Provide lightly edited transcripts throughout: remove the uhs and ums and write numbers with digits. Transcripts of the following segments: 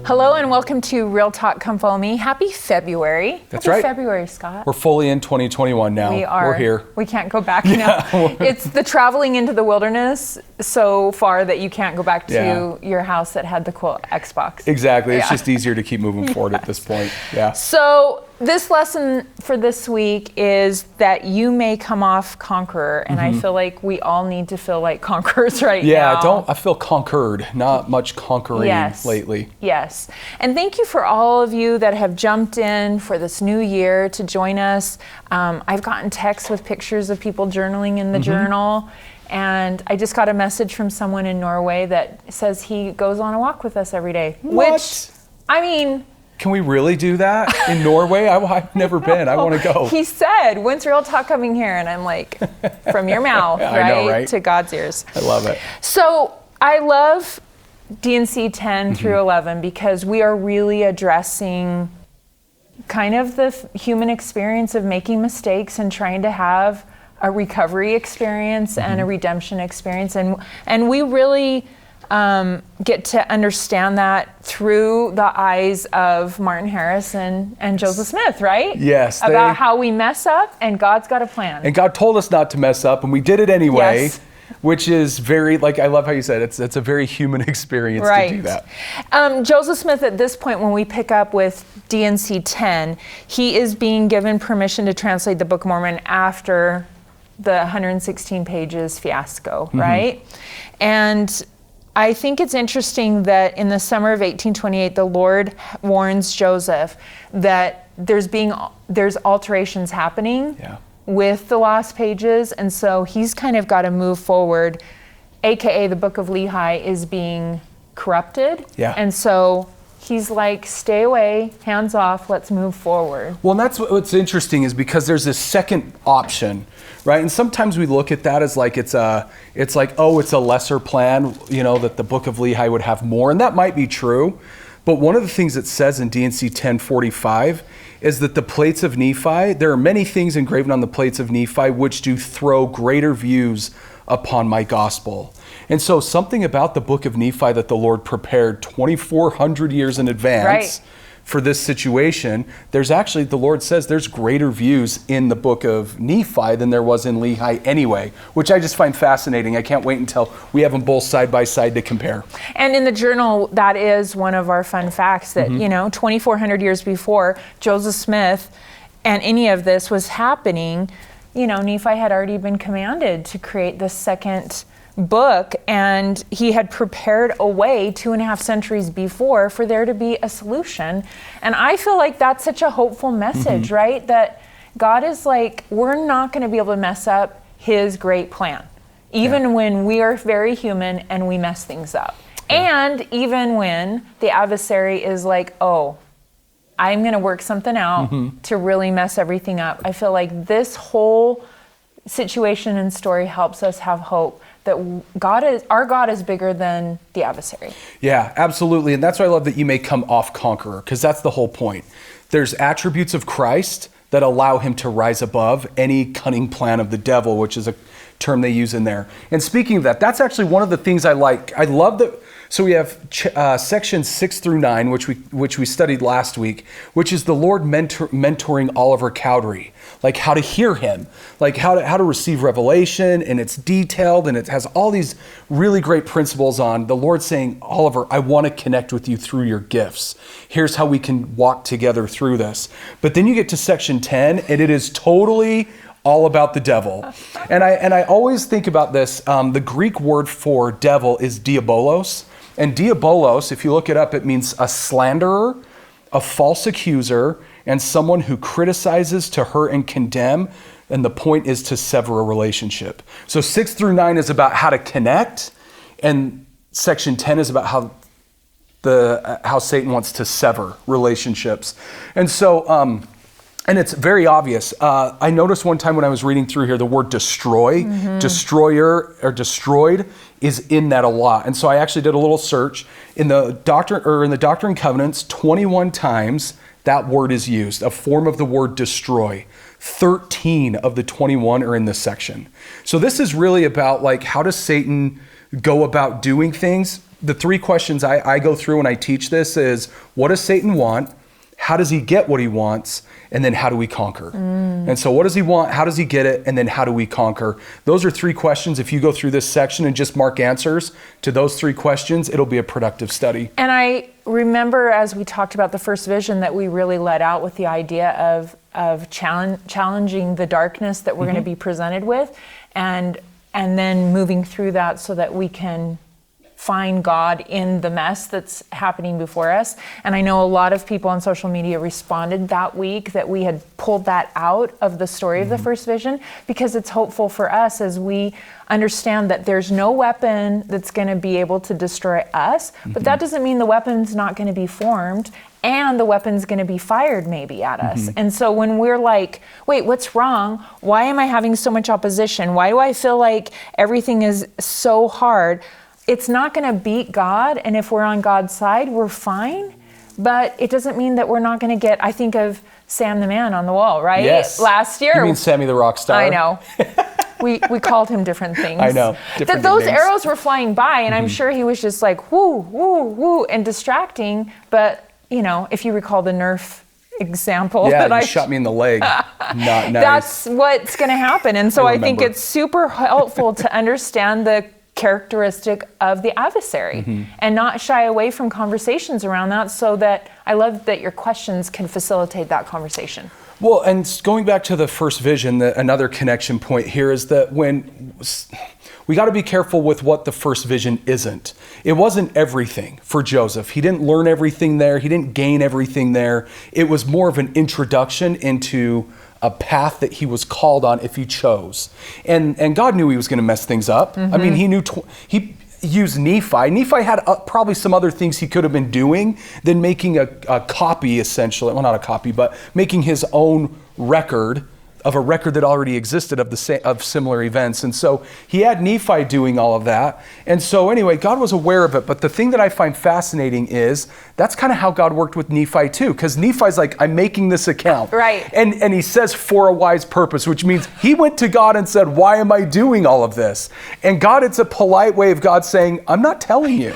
Hello and welcome to Real Talk Come Follow Me. Happy February. That's right. Happy February, Scott. We're fully in 2021 now. We are. We're here. We can't go back now. It's the traveling into the wilderness so far that you can't go back to your house that had the cool Xbox. Exactly. It's just easier to keep moving forward at this point. Yeah. So this lesson for this week is that you may come off conqueror, and I feel like we all need to feel like conquerors right now. I feel conquered, not much conquering lately. Yes. And thank you for all of you that have jumped in for this new year to join us. I've gotten texts with pictures of people journaling in the journal. And I just got a message from someone in Norway that says he goes on a walk with us every day. What? Which, I mean... Can we really do that in Norway? I've never been. I want to go. He said, when's Real Talk coming here? And I'm like, from your mouth, I know, right? To God's ears. I love it. So I love D&C 10 through 11 because we are really addressing kind of the human experience of making mistakes and trying to have a recovery experience and a redemption experience. And we really get to understand that through the eyes of Martin Harris and Joseph Smith, right? Yes. About how we mess up and God's got a plan. And God told us not to mess up, and we did it anyway. Yes. Which is very, I love how you said it's a very human experience to do that. Joseph Smith, at this point, when we pick up with D&C 10, he is being given permission to translate the Book of Mormon after the 116 pages fiasco, right? And I think it's interesting that in the summer of 1828, the Lord warns Joseph that there's alterations happening with the lost pages, and so he's kind of got to move forward, aka the Book of Lehi is being corrupted, and so he's like, stay away, hands off, let's move forward. Well, and that's what's interesting is because there's this second option, right? And sometimes we look at that as like it's a lesser plan, that the Book of Lehi would have more, and that might be true. But one of the things it says in D&C 1045 is that the plates of Nephi, there are many things engraven on the plates of Nephi which do throw greater views upon my gospel. And so something about the Book of Nephi that the Lord prepared 2,400 years in advance for this situation, the Lord says there's greater views in the Book of Nephi than there was in Lehi anyway, which I just find fascinating. I can't wait until we have them both side by side to compare. And in the journal, that is one of our fun facts that, 2,400 years before Joseph Smith and any of this was happening, Nephi had already been commanded to create the second book, and he had prepared a way 2.5 centuries before for there to be a solution. And I feel like that's such a hopeful message, right? That God is like, we're not going to be able to mess up his great plan, even when we are very human and we mess things up. And even when the adversary is like, oh, I'm going to work something out to really mess everything up. I feel like this whole situation and story helps us have hope that our God is bigger than the adversary. Yeah, absolutely. And that's why I love that you may come off conqueror, because that's the whole point. There's attributes of Christ that allow him to rise above any cunning plan of the devil, which is a term they use in there. And speaking of that, that's actually one of the things I like. I love that. So we have sections 6 through 9, which we studied last week, which is the Lord mentoring Oliver Cowdery, like how to hear him, like how to receive revelation, and it's detailed, and it has all these really great principles on the Lord saying, Oliver, I want to connect with you through your gifts. Here's how we can walk together through this. But then you get to section 10, and it is totally all about the devil. And I always think about this. The Greek word for devil is diabolos. And diabolos, if you look it up, it means a slanderer, a false accuser, and someone who criticizes to hurt and condemn. And the point is to sever a relationship. So 6 through 9 is about how to connect, and section 10 is about how Satan wants to sever relationships. And so, and it's very obvious. I noticed one time when I was reading through here, the word destroy, destroyer, or destroyed is in that a lot. And so I actually did a little search in the Doctrine and Covenants. 21 times that word is used, a form of the word destroy. 13 of the 21 are in this section. So this is really about like, how does Satan go about doing things? the three questions I go through when I teach this is, what does Satan want? How does he get what he wants? And then how do we conquer? And so what does he want? How does he get it? And then how do we conquer? Those are three questions. If you go through this section and just mark answers to those three questions, it'll be a productive study. And I remember as we talked about the first vision that we really let out with the idea of challenging the darkness that we're going to be presented with, and then moving through that so that we can find God in the mess that's happening before us. And I know a lot of people on social media responded that week that we had pulled that out of the story of the first vision, because it's hopeful for us as we understand that there's no weapon that's going to be able to destroy us, but that doesn't mean the weapon's not going to be formed and the weapon's going to be fired maybe at us. And so when we're like, wait, what's wrong? Why am I having so much opposition? Why do I feel like everything is so hard? It's not going to beat God, and if we're on God's side, we're fine. But it doesn't mean that we're not going to get, I think of Sam the Man on the Wall, right? Yes. Last year. You mean Sammy the Rock Star? I know. We called him different things. I know. That those arrows were flying by, and I'm sure he was just like, woo, woo, woo, and distracting. But, you know, if you recall the Nerf example. Yeah, that you shot me in the leg. Not nice. That's what's going to happen. And so I think it's super helpful to understand the characteristic of the adversary and not shy away from conversations around that, so that I love that your questions can facilitate that conversation. Well, and going back to the first vision, another connection point here is that when we got to be careful with what the first vision isn't. It wasn't everything for Joseph. He didn't learn everything there. He didn't gain everything there. It was more of an introduction into a path that he was called on if he chose. And God knew he was going to mess things up. I mean, he knew, he used Nephi. Nephi had probably some other things he could have been doing than making a copy, essentially. Well, not a copy, but making his own record of a record that already existed of similar events. And so he had Nephi doing all of that. And so anyway, God was aware of it. But the thing that I find fascinating is that's kind of how God worked with Nephi too. Because Nephi's like, I'm making this account. Right. And he says for a wise purpose, which means he went to God and said, why am I doing all of this? And God, it's a polite way of God saying, I'm not telling you.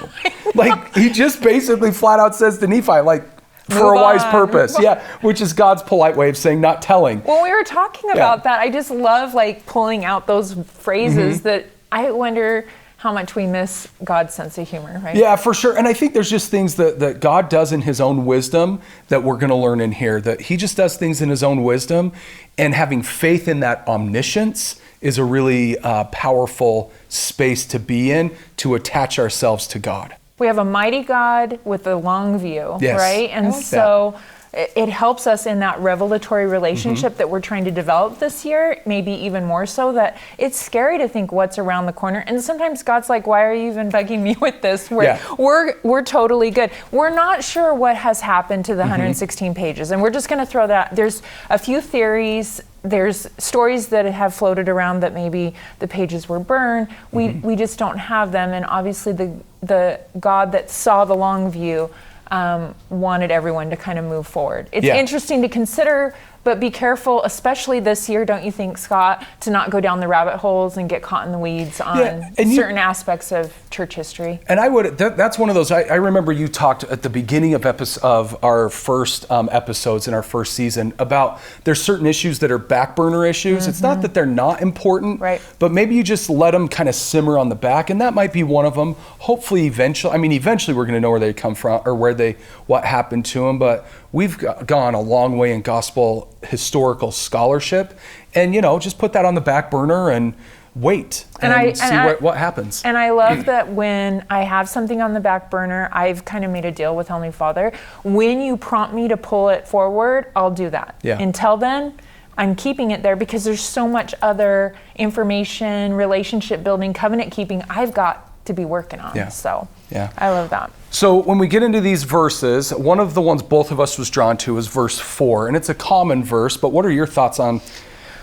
Like he just basically flat out says to Nephi, like, for a wise purpose, yeah, which is God's polite way of saying not telling. When we were talking about that, I just love like pulling out those phrases that I wonder how much we miss God's sense of humor, right? Yeah, for sure. And I think there's just things that God does in his own wisdom that we're going to learn in here, that he just does things in his own wisdom, and having faith in that omniscience is a really powerful space to be in, to attach ourselves to God. We have a mighty God with a long view, yes. right? And like so it helps us in that revelatory relationship that we're trying to develop this year, maybe even more so, that it's scary to think what's around the corner. And sometimes God's like, why are you even bugging me with this? We're totally good. We're not sure what has happened to the 116 pages. And we're just going to throw that. There's a few theories. There's stories that have floated around that maybe the pages were burned. We just don't have them. And obviously the God that saw the long view wanted everyone to kind of move forward. It's interesting to consider, but be careful, especially this year, don't you think, Scott, to not go down the rabbit holes and get caught in the weeds on certain aspects of church history. And I would, that's one of those, I remember you talked at the beginning of our first episodes in our first season about there's certain issues that are back burner issues. It's not that they're not important, but maybe you just let them kind of simmer on the back, and that might be one of them. Hopefully eventually we're going to know where they come from or what happened to them, but we've gone a long way in gospel historical scholarship, and just put that on the back burner and wait and see what happens. And I love that when I have something on the back burner, I've kind of made a deal with Heavenly Father. When you prompt me to pull it forward, I'll do that. Until then, I'm keeping it there because there's so much other information, relationship building, covenant keeping I've got to be working on. So I love that. So when we get into these verses, one of the ones both of us was drawn to is verse 4, and it's a common verse, but what are your thoughts on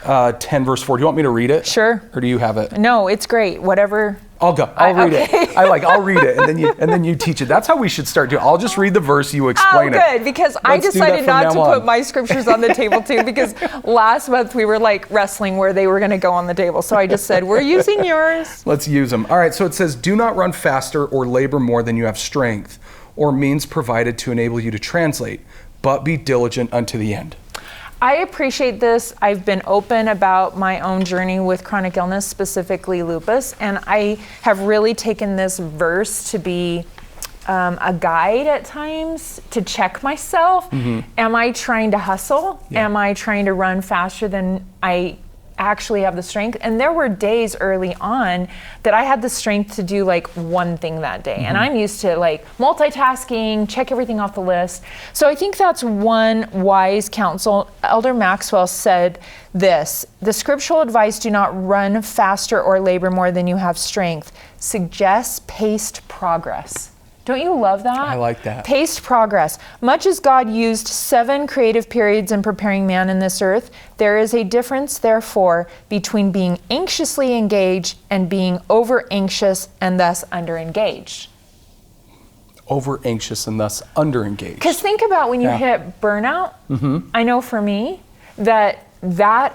10 verse 4? Do you want me to read it? Sure. Or do you have it? No, it's great. Whatever I'll go. I'll read it. I'll read it, and then you teach it. That's how we should start doing. I'll just read the verse, you explain it. Oh, good, because I decided not to put my scriptures on the table too, because last month we were like wrestling where they were going to go on the table. So I just said, we're using yours. Let's use them. All right, so it says, do not run faster or labor more than you have strength or means provided to enable you to translate, but be diligent unto the end. I appreciate this. I've been open about my own journey with chronic illness, specifically lupus, and I have really taken this verse to be a guide at times to check myself. Am I trying to hustle? Yeah. Am I trying to run faster than I actually have the strength? And there were days early on that I had the strength to do like one thing that day. And I'm used to like multitasking, check everything off the list. So I think that's one wise counsel. Elder Maxwell said this: the scriptural advice, do not run faster or labor more than you have strength, suggests paced progress. Don't you love that? I like that. Paced progress. Much as God used 7 creative periods in preparing man in this earth, there is a difference, therefore, between being anxiously engaged and being over-anxious and thus under-engaged. Over-anxious and thus under-engaged. Because think about when you hit burnout. I know for me that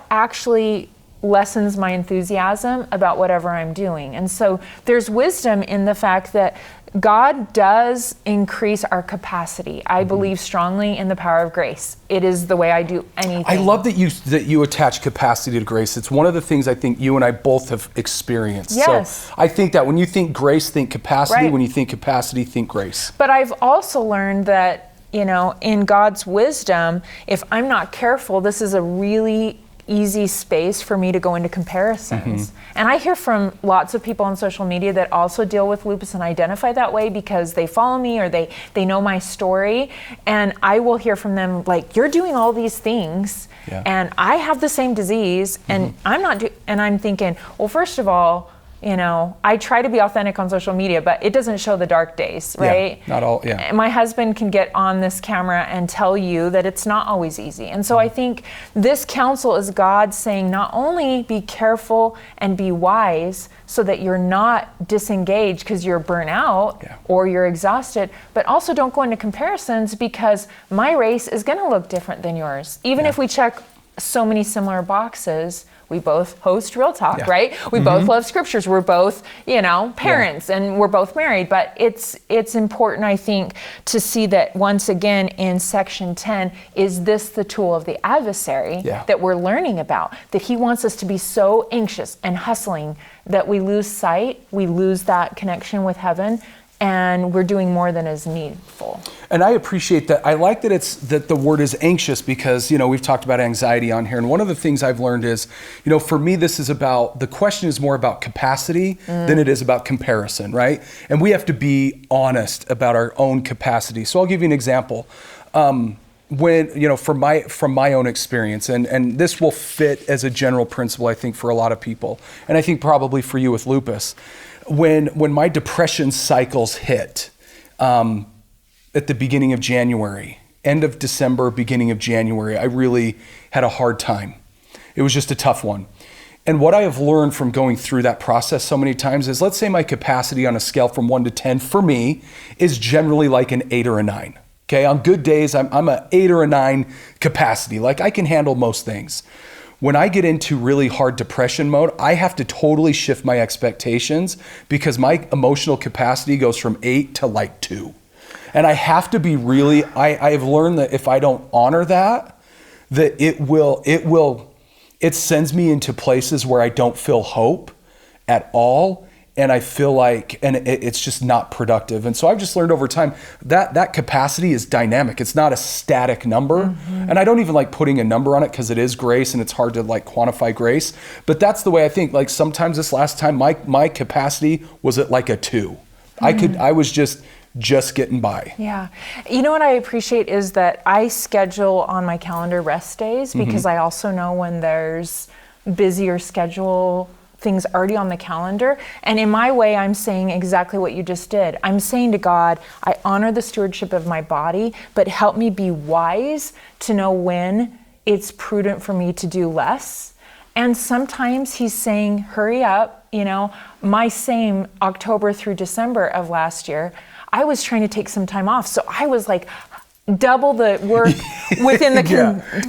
actually lessens my enthusiasm about whatever I'm doing. And so there's wisdom in the fact that God does increase our capacity. I believe strongly in the power of grace. It is the way I do anything. I love that you attach capacity to grace. It's one of the things I think you and I both have experienced. Yes. So I think that when you think grace, think capacity. Right. When you think capacity, think grace. But I've also learned that, in God's wisdom, if I'm not careful, this is a really easy space for me to go into comparisons. And I hear from lots of people on social media that also deal with lupus and identify that way because they follow me or they know my story. And I will hear from them like, you're doing all these things and I have the same disease and I'm not and I'm thinking, well, first of all, I try to be authentic on social media, but it doesn't show the dark days, right? Yeah, not all, yeah. My husband can get on this camera and tell you that it's not always easy. And so I think this counsel is God saying, not only be careful and be wise so that you're not disengaged because you're burnt out or you're exhausted, but also don't go into comparisons because my race is going to look different than yours. Even if we check so many similar boxes, we both host Real Talk, right? We both love scriptures. We're both, parents and we're both married. But it's important, I think, to see that once again in section 10, is this the tool of the adversary that we're learning about? That he wants us to be so anxious and hustling that we lose sight, we lose that connection with heaven, and we're doing more than is needful. And I appreciate that. I like that the word is anxious because, we've talked about anxiety on here. And one of the things I've learned is, for me, the question is more about capacity than it is about comparison, right? And we have to be honest about our own capacity. So I'll give you an example. When, from my own experience, and this will fit as a general principle, I think, for a lot of people. And I think probably for you with lupus. When my depression cycles hit at the beginning of January, end of December, beginning of January, I really had a hard time. It was just a tough one. And what I have learned from going through that process so many times is, let's say my capacity on a scale from 1 to 10 for me is generally like an 8 or a 9. Okay, on good days, I'm a 8 or a 9 capacity. Like I can handle most things. When I get into really hard depression mode, I have to totally shift my expectations because my emotional capacity goes from 8 to like 2. And I have to be really, I have learned that if I don't honor that it sends me into places where I don't feel hope at all. And I feel like, it's just not productive. And so I've just learned over time that capacity is dynamic. It's not a static number. And I don't even like putting a number on it because it is grace and it's hard to like quantify grace. But that's the way I think. Like sometimes this last time, my capacity was at like a 2. I was just getting by. Yeah. You know what I appreciate is that I schedule on my calendar rest days because I also know when there's busier schedule things already on the calendar. And in my way, I'm saying exactly what you just did. I'm saying to God, I honor the stewardship of my body, but help me be wise to know when it's prudent for me to do less And sometimes he's saying, hurry up. My same October through December of last year, I was trying to take some time off. So I was like double the work within the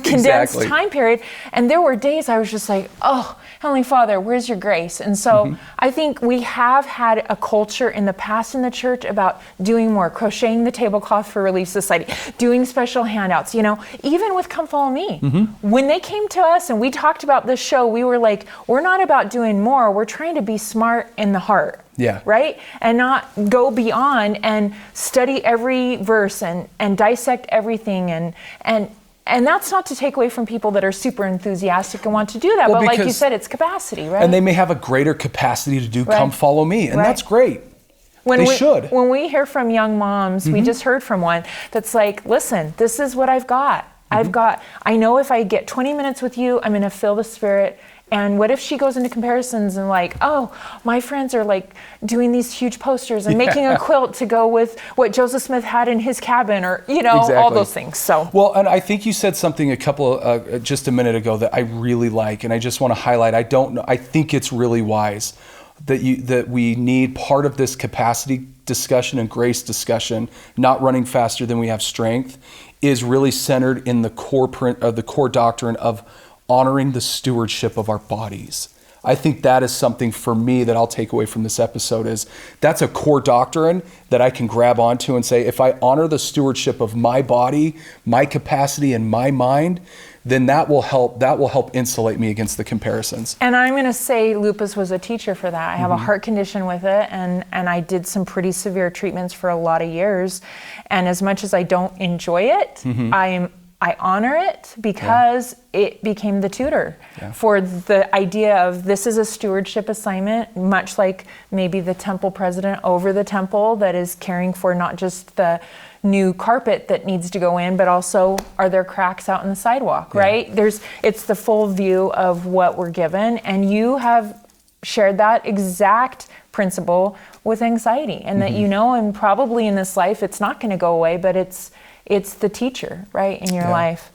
condensed time period. And there were days I was just like, oh, Heavenly Father, where's your grace? And so I think we have had a culture in the past in the church about doing more, crocheting the tablecloth for Relief Society, doing special handouts, even with Come Follow Me. When they came to us and we talked about this show, we were like, we're not about doing more. We're trying to be smart in the heart. Yeah. Right? And not go beyond and study every verse and dissect everything. And that's not to take away from people that are super enthusiastic and want to do that. Well, but like you said, it's capacity, right? And they may have a greater capacity to do Come Follow Me. And that's great. They should. When we hear from young moms, we just heard from one that's like, listen, this is what I've got. I know if I get 20 minutes with you, I'm going to feel the Spirit. And what if she goes into comparisons and like, oh, my friends are like doing these huge posters and making a quilt to go with what Joseph Smith had in his cabin, or, all those things. So, well, and I think you said something just a minute ago that I really like, and I just want to highlight. I think it's really wise that we need part of this capacity discussion and grace discussion, not running faster than we have strength, is really centered in the core doctrine of honoring the stewardship of our bodies. I think that is something for me that I'll take away from this episode. Is that's a core doctrine that I can grab onto and say, if I honor the stewardship of my body, my capacity, and my mind, then that will help insulate me against the comparisons. And I'm going to say lupus was a teacher for that. I have a heart condition with it, and I did some pretty severe treatments for a lot of years. And as much as I don't enjoy it, I honor it because it became the tutor for the idea of this is a stewardship assignment, much like maybe the temple president over the temple that is caring for not just the new carpet that needs to go in, but also are there cracks out in the sidewalk, right? It's the full view of what we're given, and you have shared that exact principle with anxiety, and that and probably in this life it's not going to go away, but it's the teacher, right, in your life.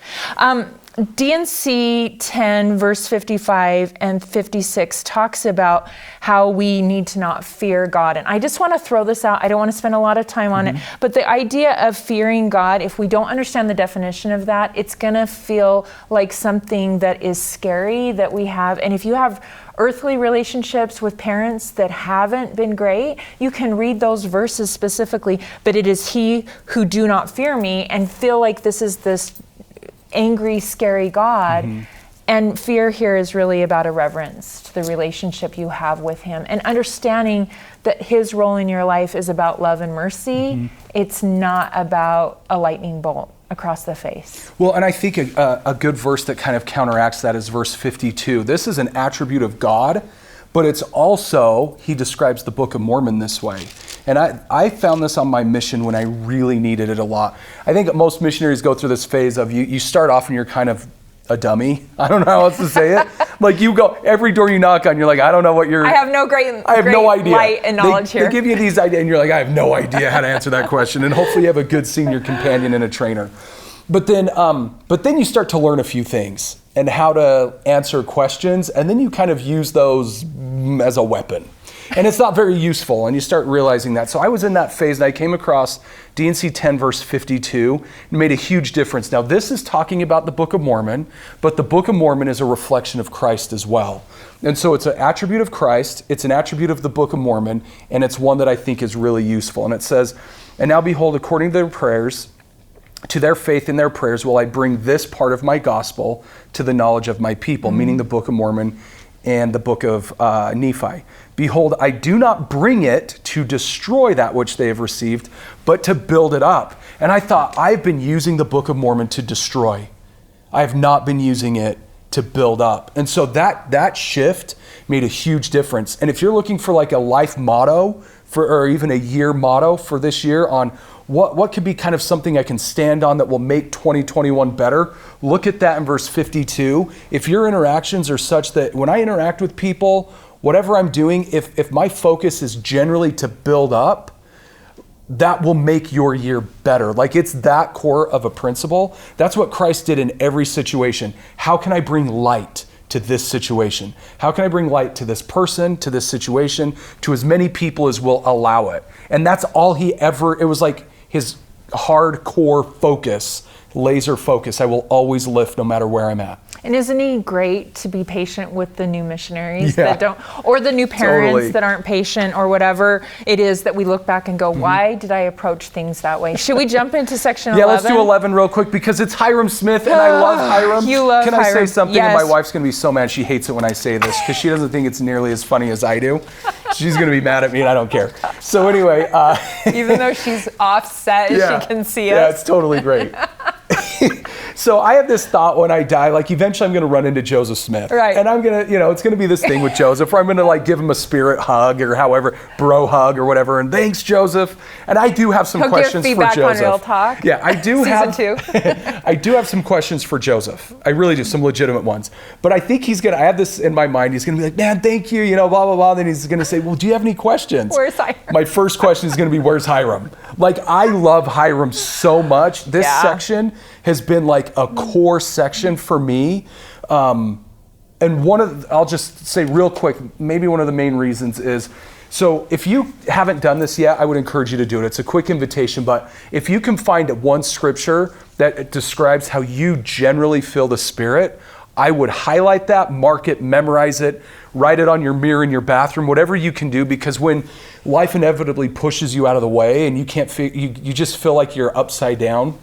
D&C 10, verse 55 and 56 talks about how we need to not fear God. And I just want to throw this out. I don't want to spend a lot of time on it. But the idea of fearing God, if we don't understand the definition of that, it's going to feel like something that is scary that we have. And if you have earthly relationships with parents that haven't been great, you can read those verses specifically. But it is he who do not fear me, and feel like this is this angry, scary God. And fear here is really about a reverence to the relationship you have with him, and understanding that his role in your life is about love and mercy. It's not about a lightning bolt across the face. Well, and I think a good verse that kind of counteracts that is verse 52. This is an attribute of God, but it's also, he describes the Book of Mormon this way. And I found this on my mission when I really needed it a lot. I think most missionaries go through this phase of you start off and you're kind of a dummy. I don't know how else to say it. Like you go, every door you knock on, you're like, I don't know what you're... I have no idea. Light and knowledge here. They give you these ideas and you're like, I have no idea how to answer that question. And hopefully you have a good senior companion and a trainer. But then you start to learn a few things and how to answer questions. And then you kind of use those as a weapon. And it's not very useful, and you start realizing that. So I was in that phase, and I came across D&C 10, verse 52, and made a huge difference. Now, this is talking about the Book of Mormon, but the Book of Mormon is a reflection of Christ as well. And so it's an attribute of Christ, it's an attribute of the Book of Mormon, and it's one that I think is really useful. And it says, and now behold, according to their prayers, to their faith in their prayers, will I bring this part of my gospel to the knowledge of my people, meaning the Book of Mormon and the book of Nephi. Behold, I do not bring it to destroy that which they have received, but to build it up. And I thought, I've been using the Book of Mormon to destroy. I have not been using it to build up. And so that shift made a huge difference. And if you're looking for like a life motto or even a year motto for this year on what could be kind of something I can stand on that will make 2021 better, look at that in verse 52. If your interactions are such that when I interact with people, whatever I'm doing, if my focus is generally to build up, that will make your year better. Like it's that core of a principle. That's what Christ did in every situation. How can I bring light to this situation? How can I bring light to this person, to this situation, to as many people as will allow it? And that's all it was like his hardcore focus, laser focus. I will always lift no matter where I'm at. And isn't he great to be patient with the new missionaries that don't, or the new parents that aren't patient, or whatever it is that we look back and go, why did I approach things that way? Should we jump into section 11? Yeah, let's do 11 real quick because it's Hiram Smith and I love Hiram. You love Can Hiram. I say something? Yes. And my wife's going to be so mad. She hates it when I say this because she doesn't think it's nearly as funny as I do. She's going to be mad at me and I don't care. So anyway. Even though she's offset, she can see us. Yeah, it's totally great. So I have this thought when I die, like eventually I'm going to run into Joseph Smith. Right. And I'm going to, it's going to be this thing with Joseph where I'm going to like give him a spirit hug or however, bro hug or whatever. And thanks, Joseph. And I do have some questions for Joseph. On Real Talk. Yeah, I do have. Season 2. I do have some questions for Joseph. I really do, some legitimate ones. But I think I have this in my mind. He's going to be like, man, thank you, blah, blah, blah. Then he's going to say, well, do you have any questions? Where's Hiram? My first question is going to be, where's Hiram? Like, I love Hiram so much. This section has been like a core section for me. And I'll just say real quick, maybe one of the main reasons is, so if you haven't done this yet, I would encourage you to do it. It's a quick invitation, but if you can find one scripture that describes how you generally feel the Spirit, I would highlight that, mark it, memorize it, write it on your mirror in your bathroom, whatever you can do, because when life inevitably pushes you out of the way and you can't you just feel like you're upside down,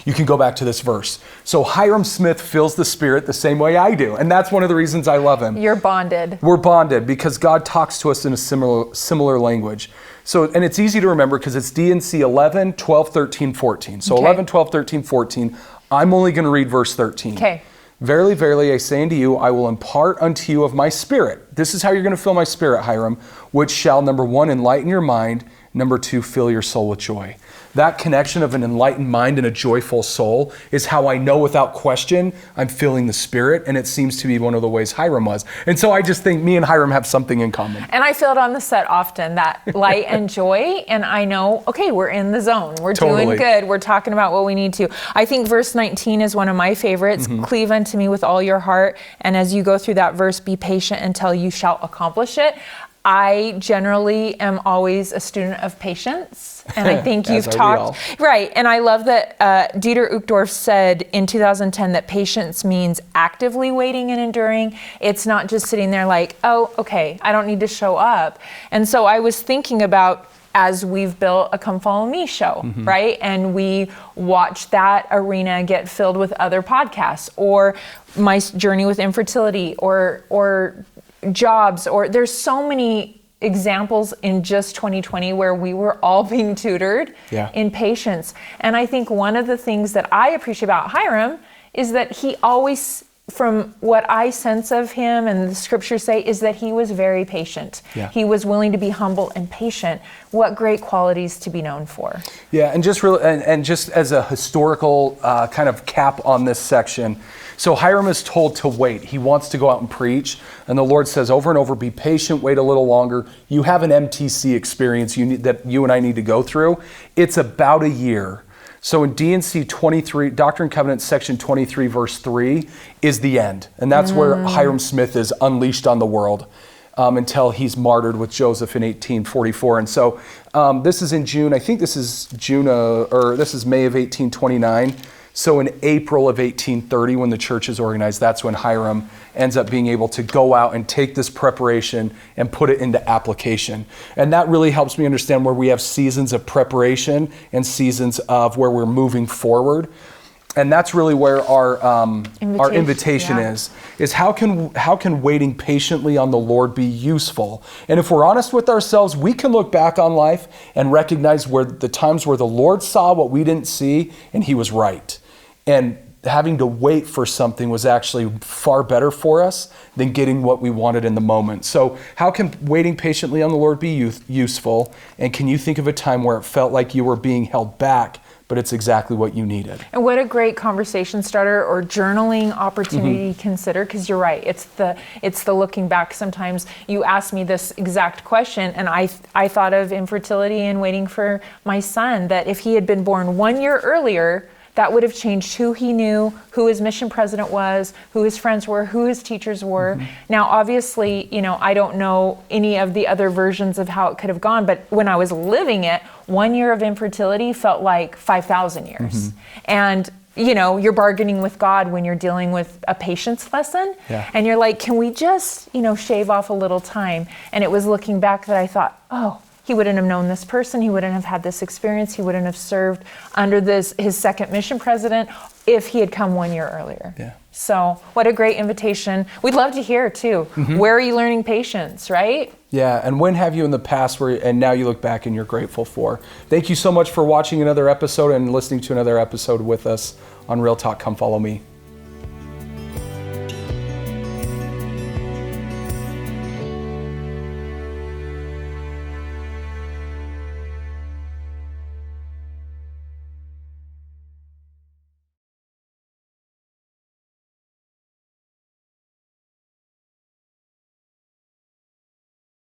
you can go back to this verse. So Hiram Smith feels the Spirit the same way I do. And that's one of the reasons I love him. You're bonded. We're bonded because God talks to us in a similar language. So, and it's easy to remember because it's D&C 11, 12, 13, 14. So 11, 12, 13, 14. I'm only going to read verse 13. Okay. Verily, verily, I say unto you, I will impart unto you of my Spirit. This is how you're going to fill my Spirit, Hiram, which shall, number 1, enlighten your mind, number 2, fill your soul with joy. That connection of an enlightened mind and a joyful soul is how I know without question I'm feeling the Spirit, and it seems to be one of the ways Hiram was. And so I just think me and Hiram have something in common. And I feel it on the set often, that light and joy, and I know, okay, we're in the zone. We're doing good. We're talking about what we need to. I think verse 19 is one of my favorites. Cleave unto me with all your heart, and as you go through that verse, be patient until you shall accomplish it. I generally am always a student of patience, and I think you've talked, right, and I love that Dieter Uchtdorf said in 2010 that patience means actively waiting and enduring. It's not just sitting there like, oh, okay, I don't need to show up. And so I was thinking about, as we've built a Come Follow Me show, right? And we watch that arena get filled with other podcasts, or my journey with infertility, or jobs, or there's so many examples in just 2020 where we were all being tutored in patience. And I think one of the things that I appreciate about Hiram is that he always, from what I sense of him and the scriptures say, is that he was very patient. He was willing to be humble and patient. What great qualities to be known for. Yeah, and just really, and just as a historical kind of cap on this section, so Hiram is told to wait. He wants to go out and preach, and the Lord says over and over, be patient, wait a little longer. You have an MTC experience that you and I need to go through. It's about a year. So in D&C 23, Doctrine and Covenants, section 23, verse 3, is the end. And that's where Hiram Smith is unleashed on the world until he's martyred with Joseph in 1844. And so this is in June. I think this is this is May of 1829. So in April of 1830, when the church is organized, that's when Hiram ends up being able to go out and take this preparation and put it into application. And that really helps me understand where we have seasons of preparation and seasons of where we're moving forward. And that's really where our invitation is how can waiting patiently on the Lord be useful? And if we're honest with ourselves, we can look back on life and recognize where the times where the Lord saw what we didn't see and he was right. And having to wait for something was actually far better for us than getting what we wanted in the moment. So how can waiting patiently on the Lord be useful? And can you think of a time where it felt like you were being held back, but it's exactly what you needed? And what a great conversation starter or journaling opportunity to consider, because you're right, it's the looking back. Sometimes you ask me this exact question, and I thought of infertility and waiting for my son, that if he had been born 1 year earlier, that would have changed who he knew, who his mission president was, who his friends were, who his teachers were. Now, obviously, I don't know any of the other versions of how it could have gone, but when I was living it, 1 year of infertility felt like 5,000 years. And you're bargaining with God when you're dealing with a patience lesson. Yeah. And you're like, can we just, shave off a little time? And it was looking back that I thought, oh, he wouldn't have known this person. He wouldn't have had this experience. He wouldn't have served under his second mission president if he had come 1 year earlier. Yeah. So what a great invitation. We'd love to hear too. Where are you learning patience, right? Yeah, and when have you in the past and now you look back and you're grateful for? Thank you so much for watching another episode and listening to another episode with us on Real Talk Come Follow Me.